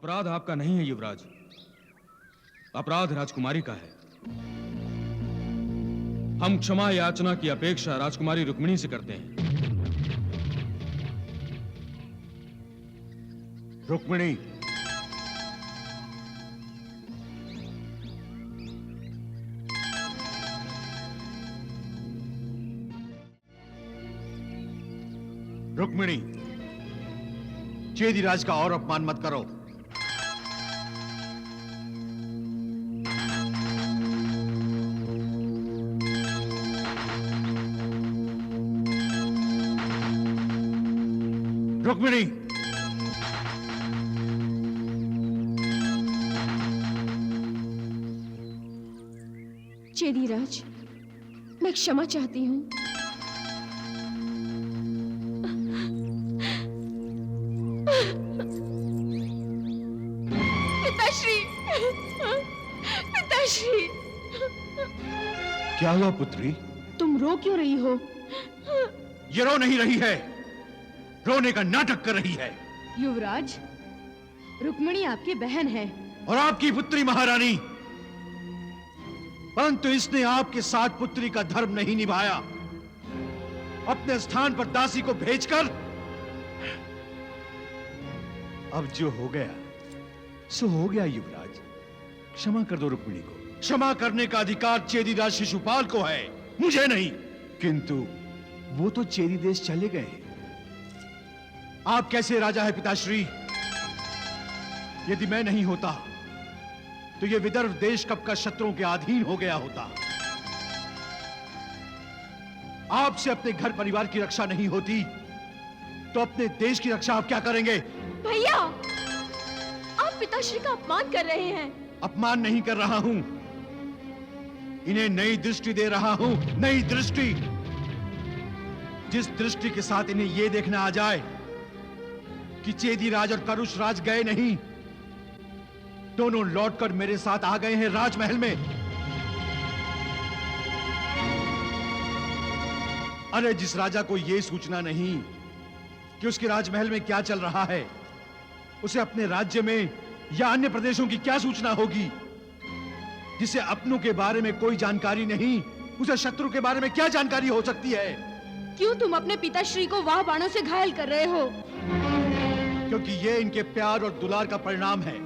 अपराध आपका नहीं है युवराज, अपराध राजकुमारी का है। हम क्षमा याचना की अपेक्षा राजकुमारी रुक्मिणी से करते हैं। रुक्मिणी, रुक्मिणी, चेदीराज का और अपमान मत करो। रुक्मिणी, चेदीराज, मैं क्षमा चाहती हूँ। पिताश्री, पिताश्री। क्या हुआ पुत्री? तुम रो क्यों रही हो? ये रो नहीं रही है, रोने का नाटक कर रही है। युवराज, रुक्मिणी आपकी बहन है और आपकी पुत्री महारानी, परंतु इसने आपके साथ पुत्री का धर्म नहीं निभाया। अपने स्थान पर दासी को भेजकर अब जो हो गया सो हो गया। युवराज, क्षमा कर दो रुक्मिणी को। क्षमा करने का अधिकार चेदीराज शिशुपाल को है, मुझे नहीं। किंतु वो तो चेदी देश चले गए। आप कैसे राजा है पिताश्री? यदि मैं नहीं होता तो यह विदर्भ देश कब का शत्रुओं के अधीन हो गया होता। आपसे अपने घर परिवार की रक्षा नहीं होती तो अपने देश की रक्षा आप क्या करेंगे? भैया, आप पिताश्री का अपमान कर रहे हैं। अपमान नहीं कर रहा हूं, इन्हें नई दृष्टि दे रहा हूं, नई दृष्टि। जिस दृष्टि के साथ इन्हें यह देखना आ जाए कि चेदीराज और करुष राज गए नहीं, दोनों लौटकर मेरे साथ आ गए हैं राजमहल में। अरे जिस राजा को यह सूचना नहीं कि उसके राजमहल में क्या चल रहा है, उसे अपने राज्य में या अन्य प्रदेशों की क्या सूचना होगी? जिसे अपनों के बारे में कोई जानकारी नहीं, उसे शत्रु के बारे में क्या जानकारी हो सकती है? क्यों तुम अपने पिताश्री को वाह बाणों से घायल कर रहे हो? क्योंकि यह इनके प्यार और दुलार का परिणाम है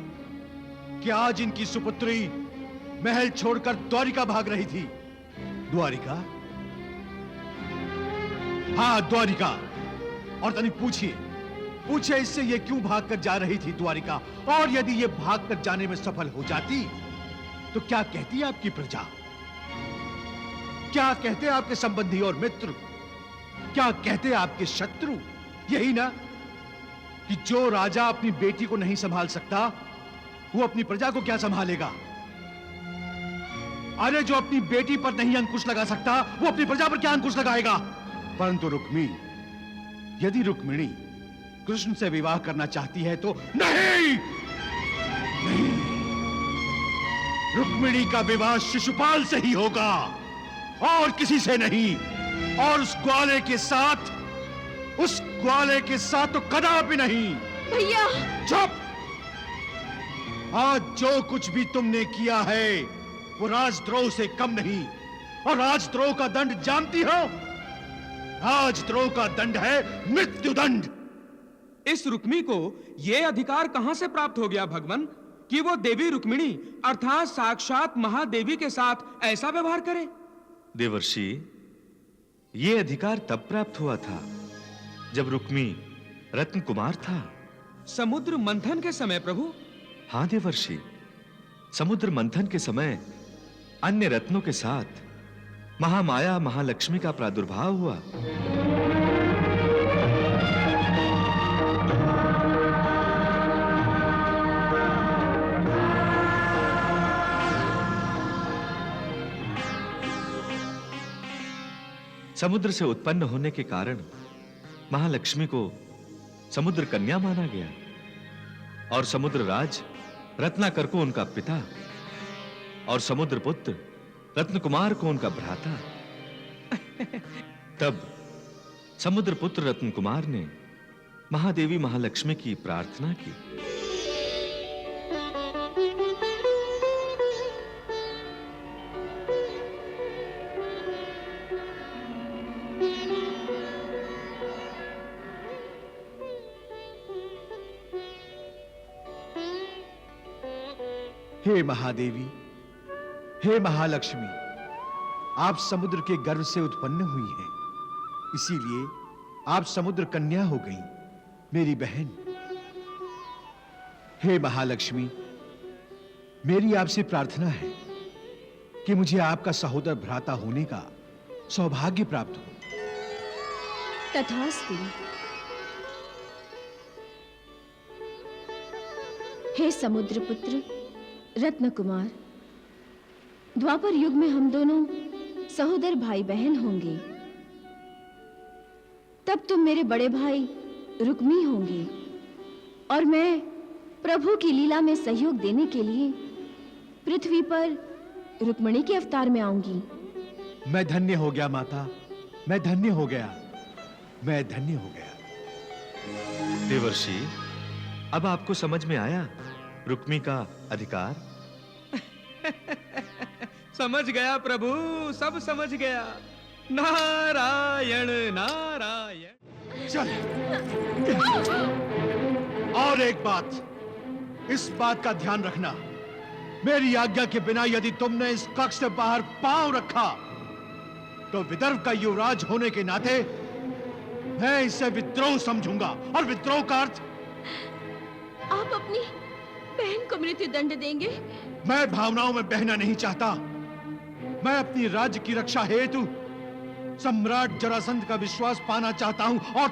कि आज इनकी सुपुत्री महल छोड़कर द्वारिका भाग रही थी। द्वारिका? हाँ, द्वारिका। और तनी पूछिए इससे ये क्यों भागकर जा रही थी द्वारिका? और यदि ये भागकर जाने में सफल हो जाती तो क्या कहती आपकी प्रजा? क्या कहते आपके संबंधी और मित्र? क्या कहते आपके शत्रु? यही ना कि जो राजा अपनी बेटी को नहीं संभाल सकता, वो अपनी प्रजा को क्या संभालेगा? अरे जो अपनी बेटी पर नहीं अंकुश लगा सकता, वो अपनी प्रजा पर क्या अंकुश लगाएगा? परंतु यदि रुक्मिणी कृष्ण से विवाह करना चाहती है तो नहीं, नहीं, रुक्मिणी का विवाह शिशुपाल से ही होगा और किसी से नहीं। और उस ग्वाले के साथ तो कदापि नहीं। भैया चुप! आज जो कुछ भी तुमने किया है वो राजद्रोह से कम नहीं। और राजद्रोह का दंड जानती हो? राजद्रोह का दंड है मृत्युदंड। इस रुक्मी को यह अधिकार कहां से प्राप्त हो गया भगवान कि वो देवी रुक्मिणी अर्थात साक्षात महादेवी के साथ ऐसा व्यवहार करे? देवर्षि, यह अधिकार तब प्राप्त हुआ था जब रुक्मी रत्न कुमार था। समुद्र मंथन के समय प्रभु। हां देवर्षि, समुद्र मंथन के समय अन्य रत्नों के साथ महामाया महालक्ष्मी का प्रादुर्भाव हुआ। समुद्र से उत्पन्न होने के कारण महालक्ष्मी को समुद्र कन्या माना गया और समुद्र राज रत्नाकर को उनका पिता और समुद्र पुत्र रत्न कुमार को उनका भ्राता। तब समुद्र पुत्र रत्न कुमार ने महादेवी महालक्ष्मी की प्रार्थना की हे महादेवी, हे महालक्ष्मी, आप समुद्र के गर्भ से उत्पन्न हुई हैं, इसीलिए आप समुद्र कन्या हो गई, मेरी बहन। हे महालक्ष्मी, मेरी आपसे प्रार्थना है कि मुझे आपका सहोदर भ्राता होने का सौभाग्य प्राप्त हो। तथास्तु। हे समुद्र पुत्र रत्न कुमार, द्वापर युग में हम दोनों सहोदर भाई बहन होंगे। तब तुम मेरे बड़े भाई रुक्मी होंगे और मैं प्रभु की लीला में सहयोग देने के लिए पृथ्वी पर रुक्मिणी के अवतार में आऊंगी। मैं धन्य हो गया माता, मैं धन्य हो गया, मैं धन्य हो गया। देवर्षि, अब आपको समझ में आया रुक्मी का अधिकार? समझ गया प्रभु, सब समझ गया। नारायण नारायण। चल। और एक बात, इस बात का ध्यान रखना, मेरी आज्ञा के बिना यदि तुमने इस कक्ष से बाहर पांव रखा तो विदर्भ का युवराज होने के नाते मैं इसे विद्रोह समझूंगा। और विद्रोह का अर्थ? आप अपनी बहन को मृत्यु दंड देंगे? मैं भावनाओं में बहना नहीं चाहता। मैं अपनी राज्य की रक्षा हेतु सम्राट जरासंध का विश्वास पाना चाहता हूं। और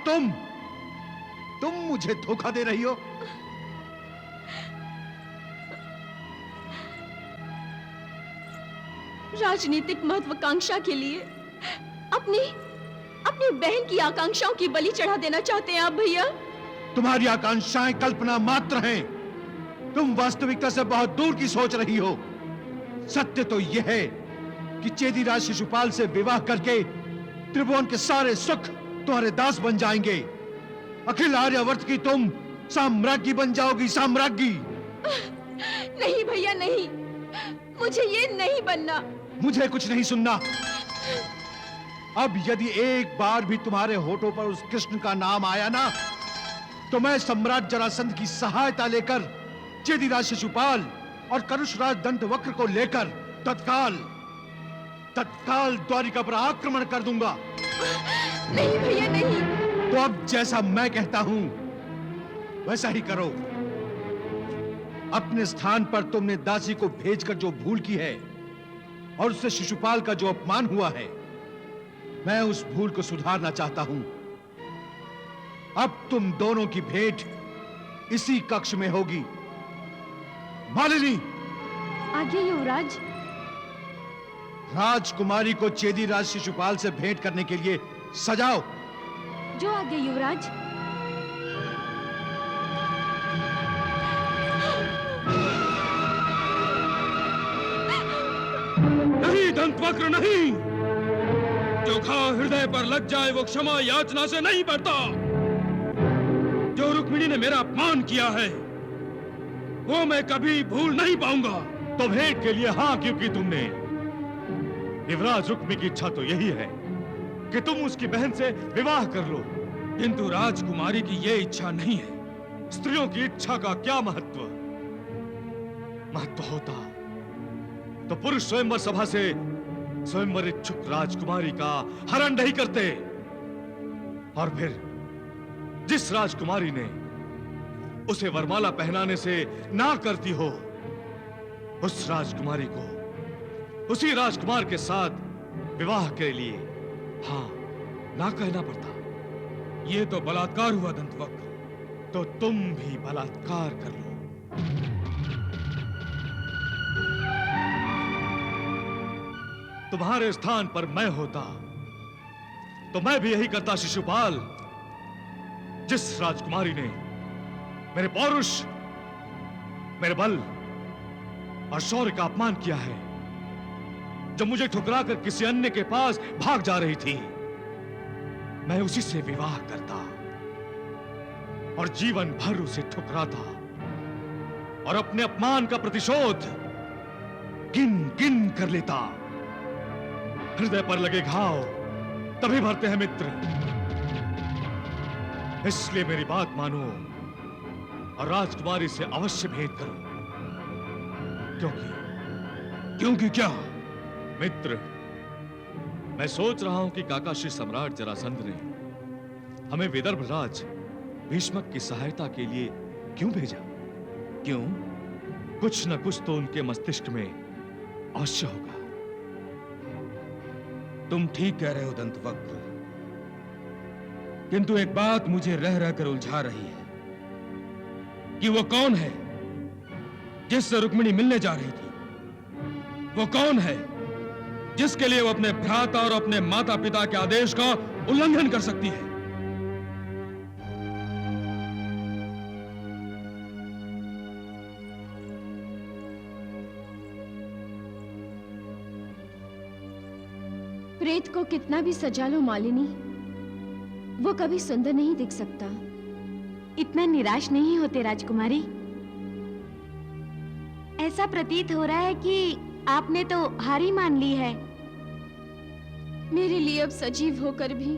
तुम मुझे धोखा दे रही हो। राजनीतिक महत्वाकांक्षा के लिए अपनी बहन की आकांक्षाओं की बलि चढ़ा देना चाहते हैं आप भैया? तुम्हारी आकांक्षाएं कल्पना मात्र हैं। तुम वास्तविकता से बहुत दूर की सोच रही हो। सत्य तो यह है कि चेदीराज शिशुपाल से विवाह करके त्रिभुवन के सारे सुख तुम्हारे दास बन जाएंगे। अखिल आर्यावर्त की तुम साम्राज्ञी बन जाओगी, साम्राज्ञी। नहीं भैया नहीं, मुझे ये नहीं बनना। मुझे कुछ नहीं सुनना। अब यदि एक बार भी तुम्हारे होठों पर उस कृष्ण का नाम आया ना, तो मैं सम्राट जरासंध की सहायता लेकर चेदीराज शिशुपाल और करुषराज दंतवक्र को लेकर तत्काल द्वारिका पर आक्रमण कर दूंगा। नहीं भैया नहीं। तो अब जैसा मैं कहता हूं वैसा ही करो। अपने स्थान पर तुमने दासी को भेजकर जो भूल की है और उससे शिशुपाल का जो अपमान हुआ है, मैं उस भूल को सुधारना चाहता हूं। अब तुम दोनों की भेंट इसी कक्ष में होगी। मालिनी, आज्ञा युवराज। राजकुमारी को चेदीराज शिशुपाल से भेंट करने के लिए सजाओ। जो आज्ञा युवराज। नहीं दंतवक्र नहीं, जो घाव हृदय पर लग जाए वो क्षमा याचना से नहीं बढ़ता। जो रुक्मिणी ने मेरा अपमान किया है वो मैं कभी भूल नहीं पाऊंगा। तो भेंट के लिए हाँ क्यों की तुमने? युवराज रुक्मी की इच्छा तो यही है कि तुम उसकी बहन से विवाह कर लो, किंतु राजकुमारी की ये इच्छा नहीं है। स्त्रियों की इच्छा का क्या महत्व? महत्व होता तो पुरुष स्वयंवर सभा से स्वयंवर इच्छुक राजकुमारी का हरण नहीं करते। और फिर जिस राजकुमारी ने उसे वरमाला पहनाने से ना करती हो, उस राजकुमारी को उसी राजकुमार के साथ विवाह के लिए हाँ ना कहना पड़ता। ये तो बलात्कार हुआ दंतवक्र। तो तुम भी बलात्कार कर लो। तुम्हारे स्थान पर मैं होता तो मैं भी यही करता शिशुपाल। जिस राजकुमारी ने मेरे पौरुष, मेरे बल और शौर्य का अपमान किया है, जब मुझे ठुकराकर किसी अन्य के पास भाग जा रही थी, मैं उसी से विवाह करता और जीवन भर उसे ठुकराता और अपने अपमान का प्रतिशोध गिन गिन कर लेता। हृदय पर लगे घाव तभी भरते हैं मित्र। इसलिए मेरी बात मानो और राजकुमारी से अवश्य भेंट करो। क्योंकि क्या? मित्र, मैं सोच रहा हूं कि काका श्री सम्राट जरासंध ने हमें विदर्भ राज भीष्मक की सहायता के लिए क्यों भेजा? क्यों? कुछ न कुछ तो उनके मस्तिष्क में अवश्य होगा। तुम ठीक कह रहे हो दंतवक्र, किंतु एक बात मुझे रह रहकर उलझा रही है कि वो कौन है जिससे रुक्मिणी मिलने जा रही थी? वो कौन है जिसके लिए वो अपने भ्राता और अपने माता पिता के आदेश का उल्लंघन कर सकती है? प्रेत को कितना भी सजा लो मालिनी, वो कभी सुंदर नहीं दिख सकता। इतना निराश नहीं होते राजकुमारी। ऐसा प्रतीत हो रहा है कि आपने तो हार ही मान ली है। मेरे लिए अब सजीव होकर भी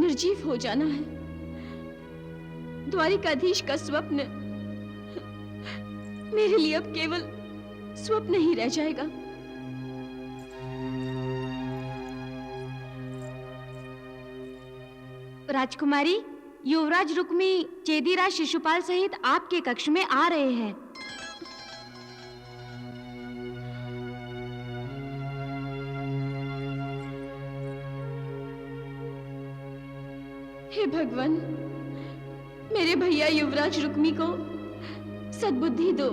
निर्जीव हो जाना है। द्वारिकाधीश का स्वप्न मेरे लिए अब केवल स्वप्न ही रह जाएगा। राजकुमारी, युवराज रुक्मी चेदीराज शिशुपाल सहित आपके कक्ष में आ रहे हैं। हे भगवान, मेरे भैया युवराज रुक्मी को सद्बुद्धि दो।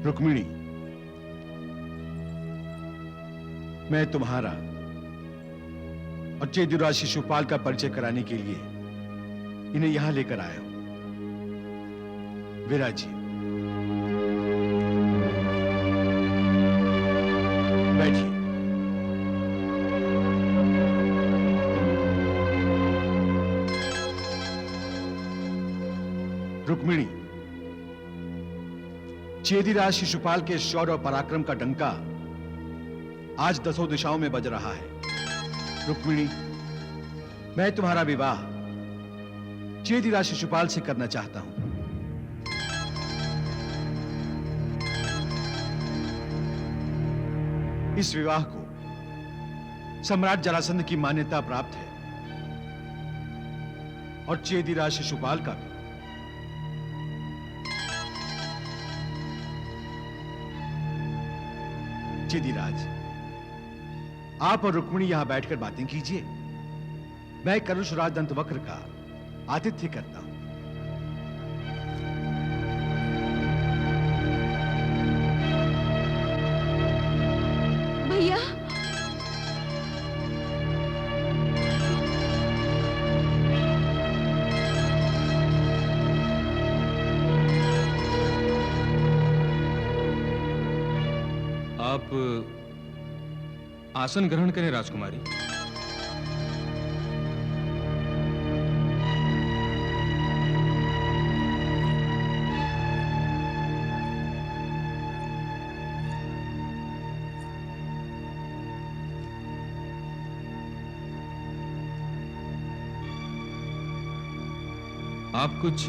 रुक्मिणी, मैं तुम्हारा और चेदीराज शिशुपाल का परिचय कराने के लिए इन्हें यहां लेकर आया हूं। विराज जी, बैठिए। रुक्मिणी, चेदीराज शिशुपाल के शौर्य और पराक्रम का डंका आज 10 दिशाओं में बज रहा है। रुक्मिणी, मैं तुम्हारा विवाह चेदीराज शिशुपाल से करना चाहता हूं। इस विवाह को सम्राट जरासंध की मान्यता प्राप्त है और चेदीराज शिशुपाल का भी। चेदीराज, आप और रुक्मिणी यहां बैठकर बातें कीजिए। मैं करुषराज दंतवक्र का आतिथ्य करता हूं। भैया, आप आसन ग्रहण करें राजकुमारी। आप कुछ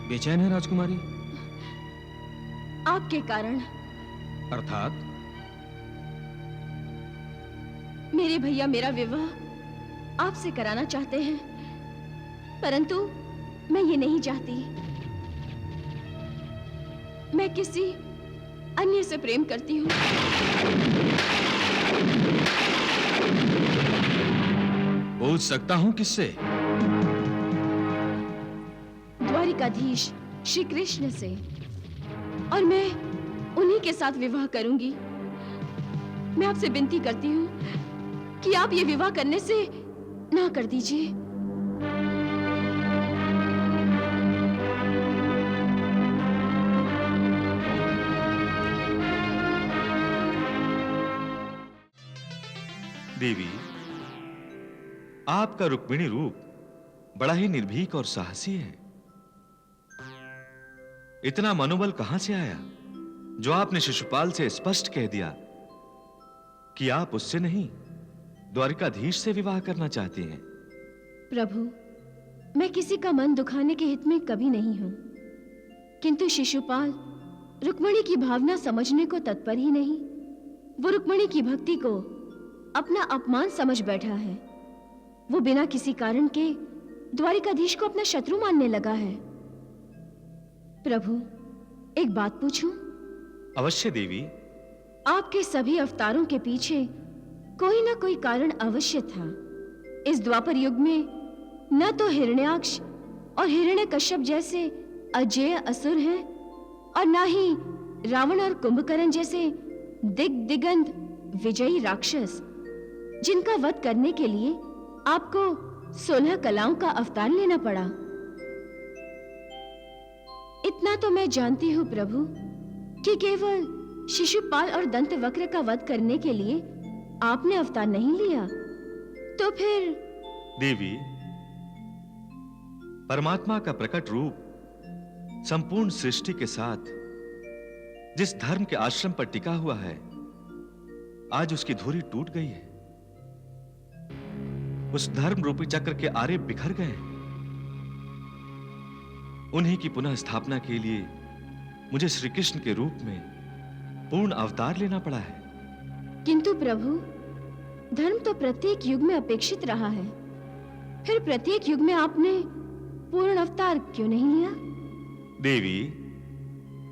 बेचैन हैं राजकुमारी? आपके कारण। अर्थात? मेरे भैया मेरा विवाह आपसे कराना चाहते हैं, परंतु मैं ये नहीं चाहती। मैं किसी अन्य से प्रेम करती हूँ। पूछ सकता हूं किससे? द्वारिकाधीश श्री कृष्ण से, और मैं उन्हीं के साथ विवाह करूंगी। मैं आपसे विनती करती हूँ कि आप ये विवाह करने से ना कर दीजिए। देवी, आपका रुक्मिणी रूप बड़ा ही निर्भीक और साहसी है। इतना मनोबल कहां से आया जो आपने शिशुपाल से स्पष्ट कह दिया कि आप उससे नहीं द्वारिकाधीश से विवाह करना चाहते हैं? प्रभु, मैं किसी का मन दुखाने के हित में कभी नहीं हूं, किंतु शिशुपाल रुक्मिणी की भावना समझने को तत्पर ही नहीं। वो रुक्मिणी की भक्ति को अपना अपमान समझ बैठा है। वो बिना किसी कारण के द्वारिकाधीश को अपना शत्रु मानने लगा है। प्रभु, एक बात पूछूं? अवश्य देवी। आपके सभी अवतारों के पीछे कोई ना कोई कारण अवश्य था। इस द्वापर युग में न तो हिरण्याक्ष और हिरण्यकश्यप जैसे अजेय असुर हैं और ना ही रावण और कुंभकर्ण जैसे दिग्गंध विजयी राक्षस, जिनका वध करने के लिए आपको 16 कलाओं का अवतार लेना पड़ा। इतना तो मैं जानती हूँ प्रभु कि केवल शिशुपाल और दंतवक्र का वध करने के लिए आपने अवतार नहीं लिया। तो फिर देवी, परमात्मा का प्रकट रूप संपूर्ण सृष्टि के साथ जिस धर्म के आश्रम पर टिका हुआ है, आज उसकी धुरी टूट गई है। उस धर्म रूपी चक्र के आरे बिखर गए। उन्हीं की पुनः स्थापना के लिए मुझे श्री कृष्ण के रूप में पूर्ण अवतार लेना पड़ा है। किंतु प्रभु, धर्म तो प्रत्येक युग में अपेक्षित रहा है, फिर प्रत्येक युग में आपने पूर्ण अवतार क्यों नहीं लिया? देवी,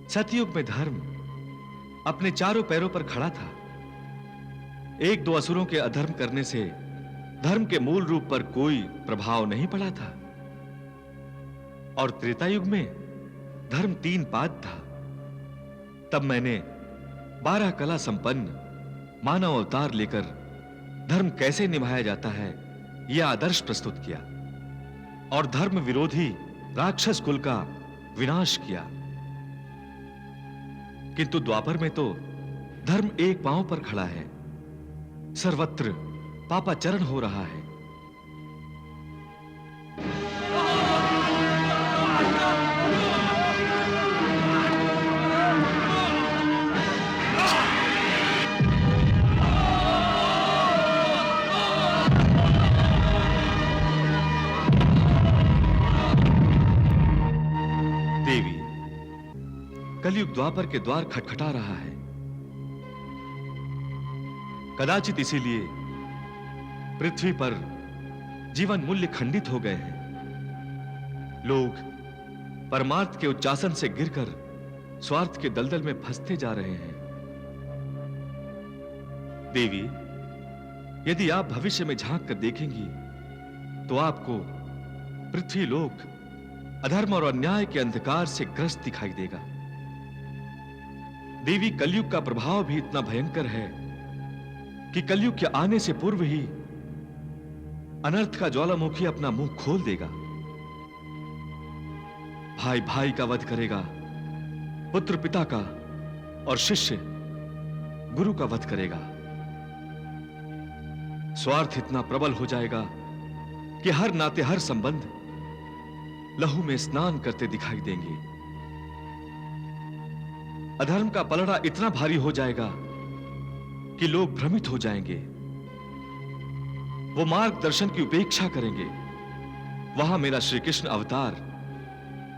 सतयुग में धर्म अपने चारों पैरों पर खड़ा था। एक दो असुरों के अधर्म करने से धर्म के मूल रूप पर कोई प्रभाव नहीं पड़ा था। और त्रेता युग में धर्म 3 पाद था। तब मैंने 12 कला संपन्न मानव अवतार लेकर धर्म कैसे निभाया जाता है यह आदर्श प्रस्तुत किया और धर्म विरोधी राक्षस कुल का विनाश किया। किंतु द्वापर में तो धर्म एक पांव पर खड़ा है, सर्वत्र पापाचरण हो रहा है। देवी, कलयुग द्वापर के द्वार खटखटा रहा है। कदाचित इसीलिए पृथ्वी पर जीवन मूल्य खंडित हो गए हैं। लोग परमार्थ के उच्चासन से गिरकर स्वार्थ के दलदल में फंसते जा रहे हैं। देवी, यदि आप भविष्य में झांक कर देखेंगी तो आपको पृथ्वी लोक अधर्म और अन्याय के अंधकार से ग्रस्त दिखाई देगा। देवी, कलयुग का प्रभाव भी इतना भयंकर है कि कलयुग के आने से पूर्व ही अनर्थ का ज्वालामुखी अपना मुंह खोल देगा। भाई भाई का वध करेगा, पुत्र पिता का और शिष्य गुरु का वध करेगा। स्वार्थ इतना प्रबल हो जाएगा कि हर नाते हर संबंध लहू में स्नान करते दिखाई देंगे। अधर्म का पलड़ा इतना भारी हो जाएगा कि लोग भ्रमित हो जाएंगे। वो मार्गदर्शन की उपेक्षा करेंगे। वहां मेरा श्री कृष्ण अवतार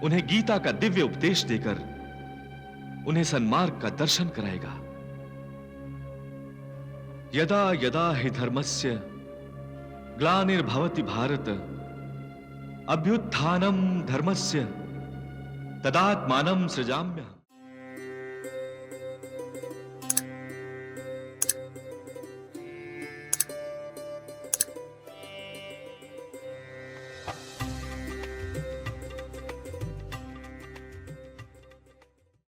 उन्हें गीता का दिव्य उपदेश देकर उन्हें सन्मार्ग का दर्शन कराएगा। यदा यदा हि धर्मस्य ग्लानिर्भवति भारत अभ्युत्थानम धर्मस्य तदात्मानं सृजाम्यहम्।